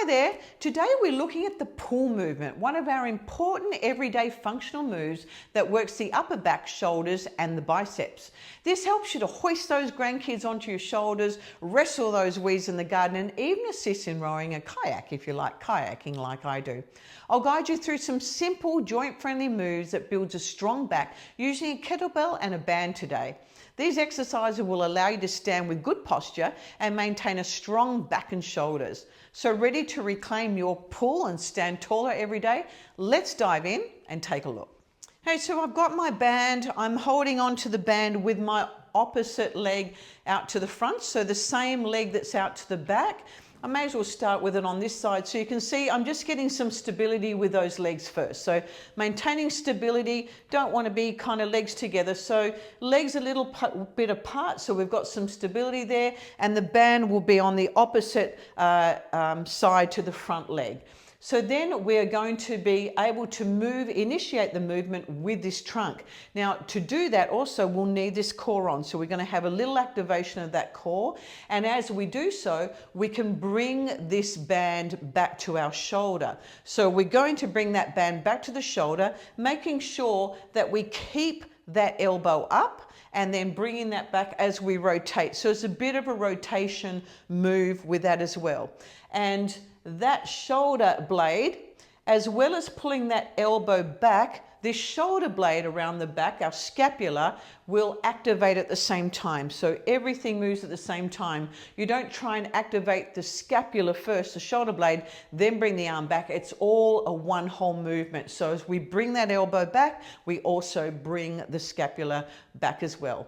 Hi there. Today we're looking at the pull movement, one of our important everyday functional moves that works the upper back, shoulders and the biceps. This helps you to hoist those grandkids onto your shoulders, wrestle those weeds in the garden and even assist in rowing a kayak if you like kayaking like I do. I'll guide you through some simple joint-friendly moves that builds a strong back using a kettlebell and a band today. These exercises will allow you to stand with good posture and maintain a strong back and shoulders. So ready to reclaim your pull and stand taller every day? Let's dive in and take a look. Hey, so I've got my band. I'm holding on to the band with my opposite leg out to the front. So the same leg that's out to the back. I may as well start with it on this side. So you can see I'm just getting some stability with those legs first. So maintaining stability, don't want to be kind of legs together. So legs a little bit apart. So we've got some stability there and the band will be on the opposite side to the front leg. So then we're going to be able to initiate the movement with this trunk. Now to do that also we'll need this core on. So we're going to have a little activation of that core. And as we do so, we can bring this band back to our shoulder. So we're going to bring that band back to the shoulder, making sure that we keep that elbow up and then bringing that back as we rotate. So it's a bit of a rotation move with that as well. And that shoulder blade, as well as pulling that elbow back, this shoulder blade around the back, our scapula, will activate at the same time. So everything moves at the same time. You don't try and activate the scapula first, the shoulder blade, then bring the arm back. It's all a one whole movement. So as we bring that elbow back, we also bring the scapula back as well.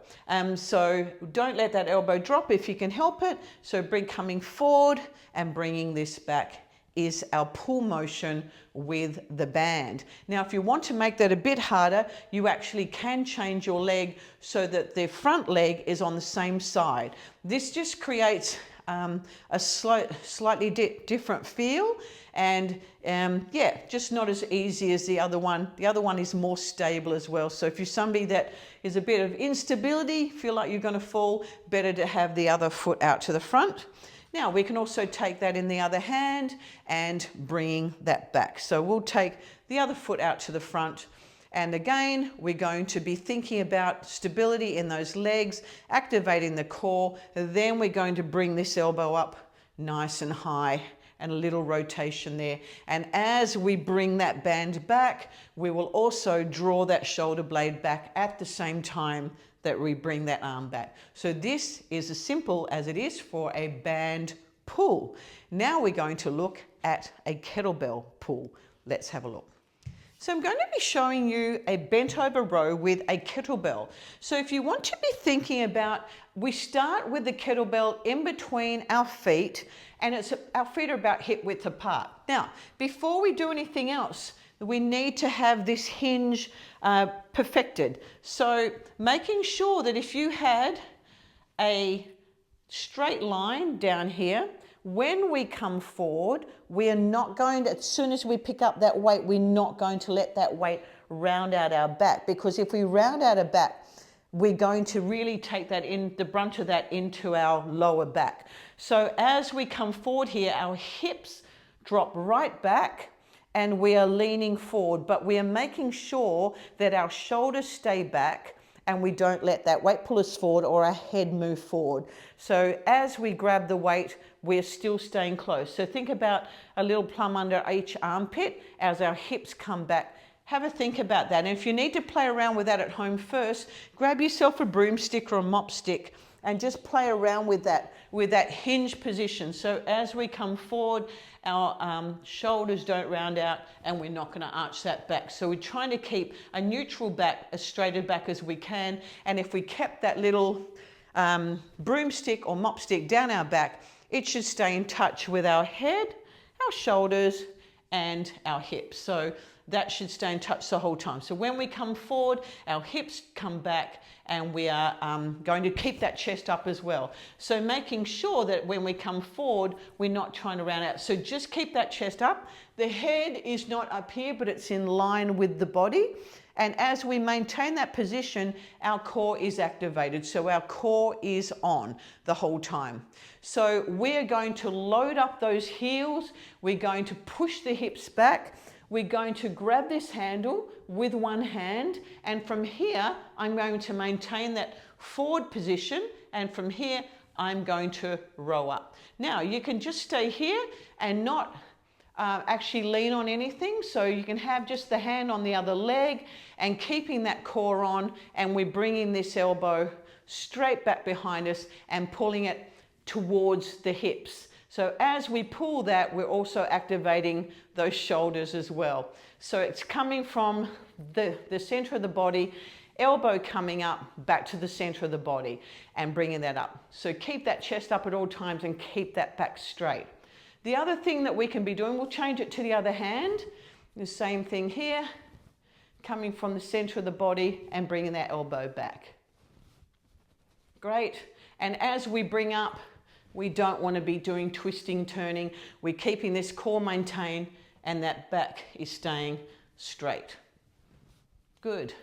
So don't let that elbow drop if you can help it. So coming forward and bringing this back is our pull motion with the band. Now, if you want to make that a bit harder, you actually can change your leg so that the front leg is on the same side. This just creates a slightly different feel and yeah, just not as easy as the other one. The other one is more stable as well. So if you're somebody that is a bit of instability, feel like you're going to fall, better to have the other foot out to the front. Now we can also take that in the other hand and bring that back. So we'll take the other foot out to the front. And again, we're going to be thinking about stability in those legs, activating the core. Then we're going to bring this elbow up nice and high and a little rotation there. And as we bring that band back, we will also draw that shoulder blade back at the same time that we bring that arm back. So this is as simple as it is for a band pull. Now we're going to look at a kettlebell pull. Let's have a look. So I'm going to be showing you a bent over row with a kettlebell. So if you want to be thinking about, we start with the kettlebell in between our feet and our feet are about hip width apart. Now, before we do anything else, we need to have this hinge perfected. So making sure that if you had a straight line down here, when we come forward, we are not going to, as soon as we pick up that weight, we're not going to let that weight round out our back, because if we round out our back, we're going to really take that the brunt of that into our lower back. So as we come forward here, our hips drop right back and we are leaning forward, but we are making sure that our shoulders stay back and we don't let that weight pull us forward or our head move forward. So as we grab the weight, we're still staying close. So think about a little plum under each armpit as our hips come back. Have a think about that. And if you need to play around with that at home first, grab yourself a broomstick or a mop stick and just play around with that hinge position. So as we come forward, our shoulders don't round out and we're not going to arch that back. So we're trying to keep a neutral back, as straight a back as we can. And if we kept that little broomstick or mop stick down our back, it should stay in touch with our head, our shoulders, and our hips. So that should stay in touch the whole time. So when we come forward, our hips come back and we are going to keep that chest up as well. So making sure that when we come forward, we're not trying to round out. So just keep that chest up. The head is not up here, but it's in line with the body. And as we maintain that position, our core is activated. So our core is on the whole time. So we're going to load up those heels. We're going to push the hips back. We're going to grab this handle with one hand. And from here, I'm going to maintain that forward position. And from here, I'm going to row up. Now, you can just stay here and not actually lean on anything. So you can have just the hand on the other leg and keeping that core on, and we're bringing this elbow straight back behind us and pulling it towards the hips. So as we pull that, we're also activating those shoulders as well. So it's coming from the center of the body, elbow coming up back to the center of the body and bringing that up. So keep that chest up at all times and keep that back straight. The other thing that we can be doing, we'll change it to the other hand. The same thing here, coming from the center of the body and bringing that elbow back. Great. And as we bring up, we don't want to be doing twisting, turning. We're keeping this core maintained and that back is staying straight. Good.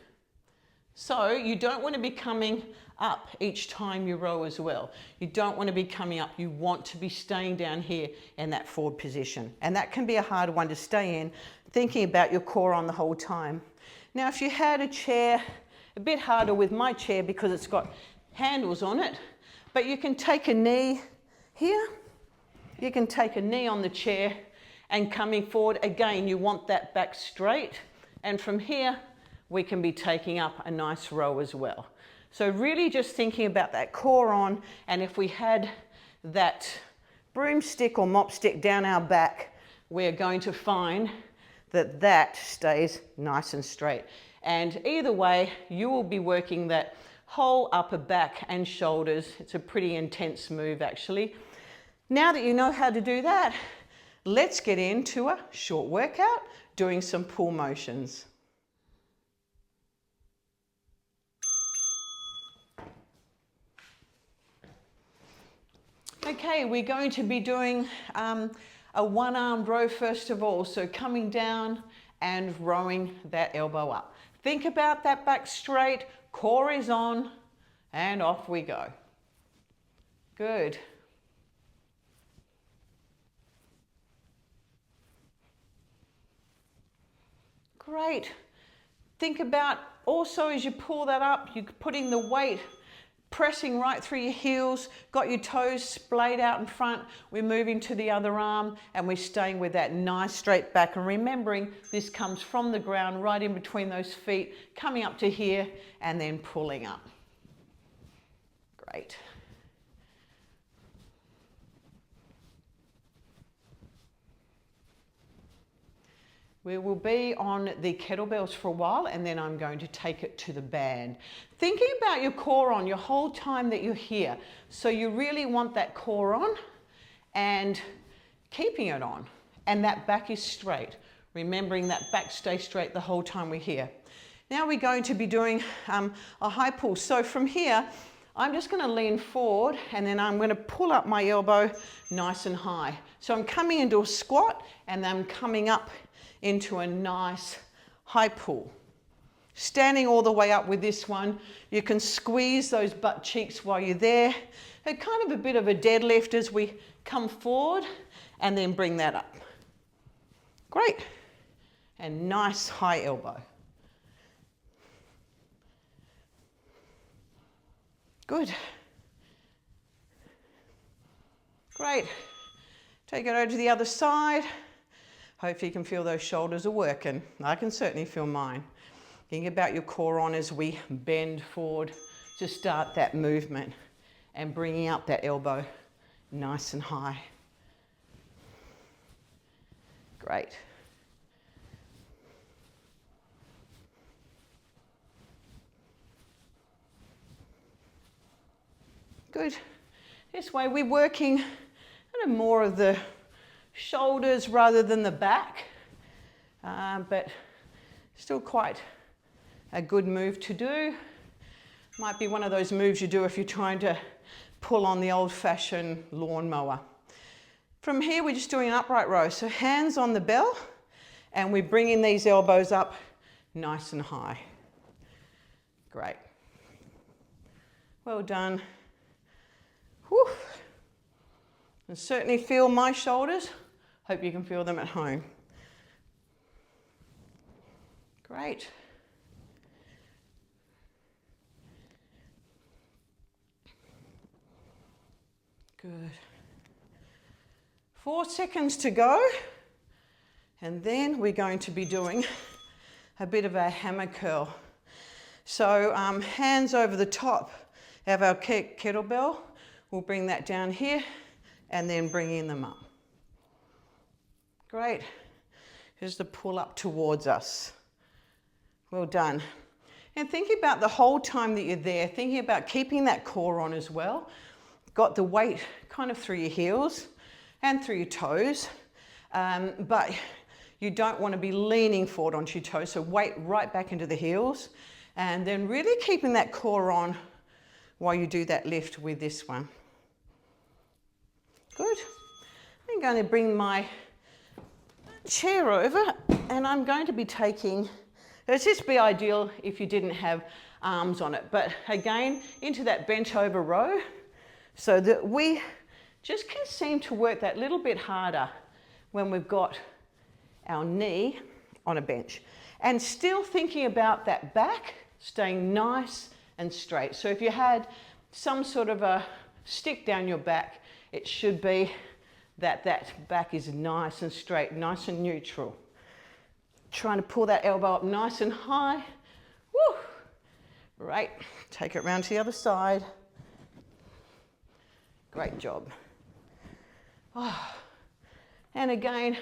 So you don't want to be coming up each time you row as well. You don't want to be coming up. You want to be staying down here in that forward position. And that can be a hard one to stay in, thinking about your core on the whole time. Now, if you had a chair, a bit harder with my chair because it's got handles on it, but you can take a knee here. You can take a knee on the chair and coming forward. Again, you want that back straight. And from here, we can be taking up a nice row as well. So really just thinking about that core on, and if we had that broomstick or mop stick down our back, we're going to find that that stays nice and straight. And either way, you will be working that whole upper back and shoulders. It's a pretty intense move actually. Now that you know how to do that, let's get into a short workout doing some pull motions. Okay, we're going to be doing a one-armed row first of all. So coming down and rowing that elbow up. Think about that back straight, core is on, and off we go. Good. Great. Think about also as you pull that up, you're putting the weight pressing right through your heels, got your toes splayed out in front. We're moving to the other arm and we're staying with that nice straight back. And remembering this comes from the ground right in between those feet, coming up to here and then pulling up. Great. We will be on the kettlebells for a while and then I'm going to take it to the band. Thinking about your core on your whole time that you're here. So you really want that core on and keeping it on. And that back is straight. Remembering that back stays straight the whole time we're here. Now we're going to be doing a high pull. So from here, I'm just going to lean forward and then I'm going to pull up my elbow nice and high. So I'm coming into a squat and then I'm coming up into a nice high pull. Standing all the way up with this one, you can squeeze those butt cheeks while you're there. A kind of a bit of a deadlift as we come forward and then bring that up. Great. And nice high elbow. Good. Great. Take it over to the other side. Hopefully you can feel those shoulders are working. I can certainly feel mine. Think about your core on as we bend forward to start that movement and bringing up that elbow nice and high. Great. Good. This way we're working kind of more of the shoulders rather than the back, but still quite a good move to do. Might be one of those moves you do if you're trying to pull on the old-fashioned lawnmower. From here we're just doing an upright row, so hands on the bell and we're bringing these elbows up nice and high. Great. Well done. Whew. And certainly feel my shoulders. Hope you can feel them at home. Great. Good. 4 seconds to go. And then we're going to be doing a bit of a hammer curl. So hands over the top of our kettlebell. We'll bring that down here and then bringing them up. Great. Here's the pull up towards us. Well done. And thinking about the whole time that you're there, thinking about keeping that core on as well. Got the weight kind of through your heels and through your toes, but you don't want to be leaning forward onto your toes, so weight right back into the heels, and then really keeping that core on while you do that lift with this one. Good. I'm going to bring my chair over, and I'm going to be taking, it'd just be ideal if you didn't have arms on it, but again, into that bent over row, so that we just can seem to work that little bit harder when we've got our knee on a bench. And still thinking about that back, staying nice and straight. So if you had some sort of a stick down your back, it should be that back is nice and straight, nice and neutral. Trying to pull that elbow up nice and high. Woo! Right, take it around to the other side. Great job. Oh. And again,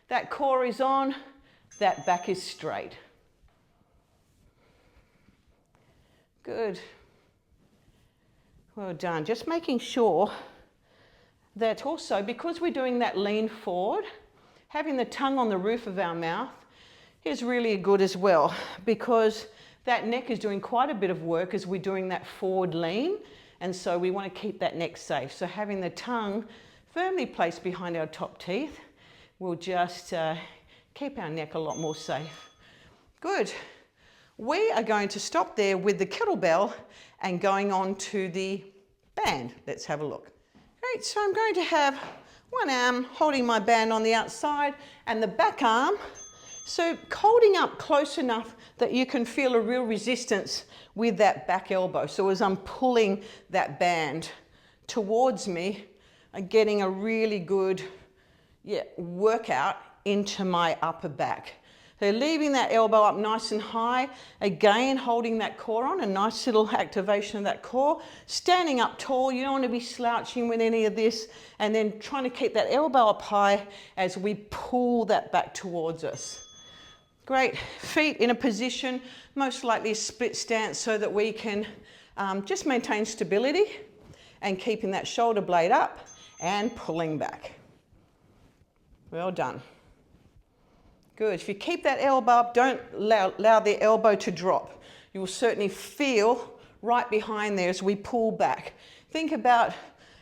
that core is on, that back is straight. Good. Well done. Just making sure that also, because we're doing that lean forward, having the tongue on the roof of our mouth is really good as well, because that neck is doing quite a bit of work as we're doing that forward lean. And so we want to keep that neck safe. So having the tongue firmly placed behind our top teeth will just keep our neck a lot more safe. Good. We are going to stop there with the kettlebell and going on to the band. Let's have a look. Great, so I'm going to have one arm holding my band on the outside and the back arm, so holding up close enough that you can feel a real resistance with that back elbow. So as I'm pulling that band towards me, I'm getting a really good workout into my upper back. So leaving that elbow up nice and high, again holding that core on, a nice little activation of that core. Standing up tall, you don't want to be slouching with any of this, and then trying to keep that elbow up high as we pull that back towards us. Great, feet in a position, most likely a split stance, so that we can just maintain stability and keeping that shoulder blade up and pulling back. Well done. Good. If you keep that elbow up, don't allow the elbow to drop. You will certainly feel right behind there as we pull back. Think about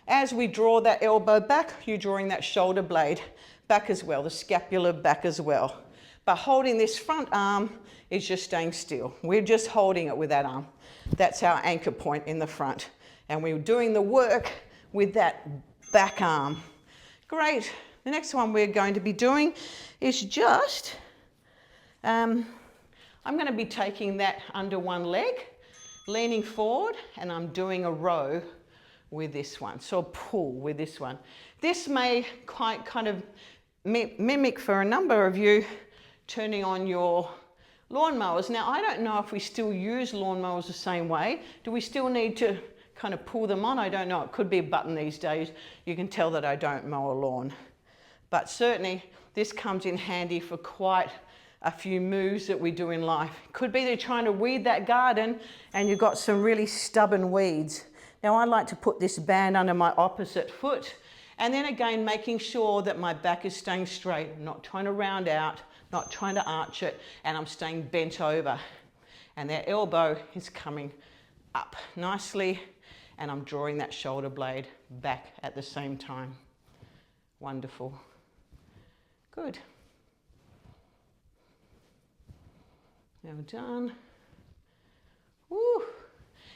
as we draw that elbow back, you're drawing that shoulder blade back as well, the scapula back as well. But holding this front arm is just staying still. We're just holding it with that arm. That's our anchor point in the front. And we're doing the work with that back arm. Great. The next one we're going to be doing is just, I'm going to be taking that under one leg, leaning forward, and I'm doing a row with this one. So a pull with this one. This may quite kind of mimic for a number of you turning on your lawnmowers. Now, I don't know if we still use lawnmowers the same way. Do we still need to kind of pull them on? I don't know. It could be a button these days. You can tell that I don't mow a lawn. But certainly, this comes in handy for quite a few moves that we do in life. Could be they're trying to weed that garden and you've got some really stubborn weeds. Now, I like to put this band under my opposite foot, and then again, making sure that my back is staying straight. I'm not trying to round out, not trying to arch it, and I'm staying bent over. And that elbow is coming up nicely, and I'm drawing that shoulder blade back at the same time. Wonderful. Good. Now done. Woo.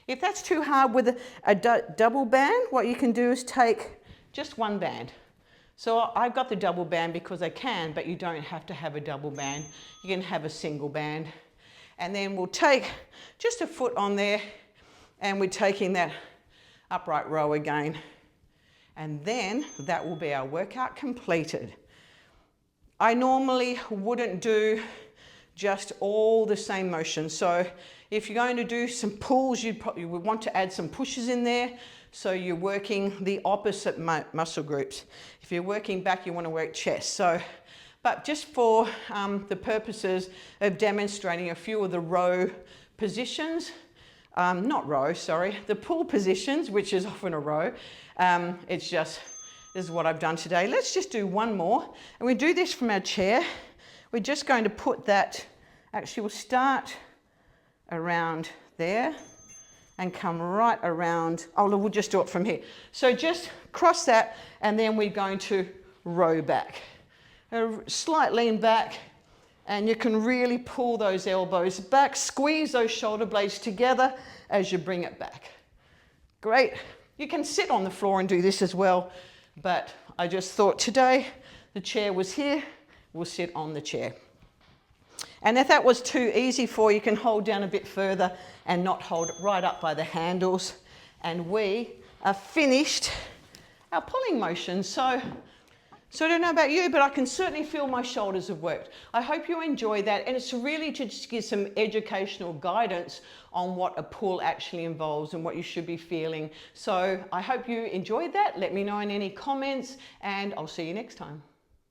If that's too hard with a double band, what you can do is take just one band. So I've got the double band because I can, but you don't have to have a double band. You can have a single band. And then we'll take just a foot on there, and we're taking that upright row again. And then that will be our workout completed. I normally wouldn't do just all the same motion. So if you're going to do some pulls, you would want to add some pushes in there. So you're working the opposite muscle groups. If you're working back, you want to work chest. But just for the purposes of demonstrating a few of the row positions, the pull positions, which is often a row, this is what I've done today. Let's just do one more. And we do this from our chair. We're just going to put that, actually we'll start around there and come right around. Oh, we'll just do it from here. So just cross that, and then we're going to row back. A slight lean back, and you can really pull those elbows back, squeeze those shoulder blades together as you bring it back. Great. You can sit on the floor and do this as well, but I just thought today the chair was here, we'll sit on the chair. And if that was too easy for you, you can hold down a bit further and not hold it right up by the handles. And we are finished our pulling motion. So I don't know about you, but I can certainly feel my shoulders have worked. I hope you enjoy that. And it's really to just give some educational guidance on what a pull actually involves and what you should be feeling. So I hope you enjoyed that. Let me know in any comments, and I'll see you next time.